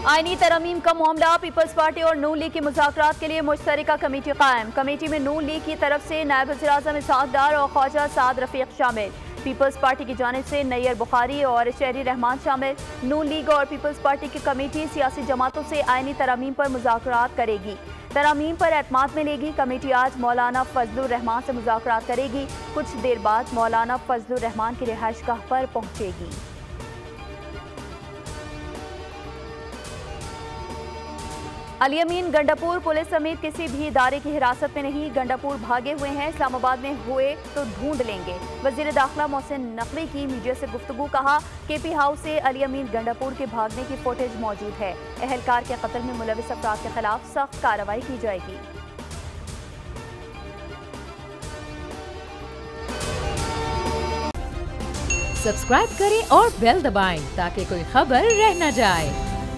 आईनी तरमीम का मामला, पीपल्स पार्टी और नून लीग की मुज़ाकरात के लिए मुश्तरका कमेटी कायम। कमेटी में नून लीग की तरफ से नायब वज़ीर-ए-आज़म इसहाक डार और ख्वाजा साद रफीक शामिल। पीपल्स पार्टी की जानिब से नैयर बुखारी और शहरी रहमान शामिल। नून लीग और पीपल्स पार्टी की कमेटी सियासी जमातों से आईनी तरमीम पर मुज़ाकरात करेगी। तरमीम पर एतमाद मिलेगी। कमेटी आज मौलाना फजलुर रहमान से मुज़ाकरात करेगी। कुछ देर बाद मौलाना फजलुर रहमान की रिहाइशगाह पर पहुंचेगी। अली अमीन गंडापुर पुलिस समेत किसी भी इदारे की हिरासत में नहीं। गंडापुर भागे हुए हैं, इस्लामाबाद में हुए तो ढूंढ लेंगे। वजीर दाखिला मोहसिन नकवी की मीडिया से गुफ्तगू, कहा केपी हाउस से अली अमीन गंडापुर के भागने की फुटेज मौजूद है। अहलकार के कत्ल में मुलविस अफराद के खिलाफ सख्त कार्रवाई की जाएगी। सब्सक्राइब करें और बेल दबाएं ताकि कोई खबर रह न जाए।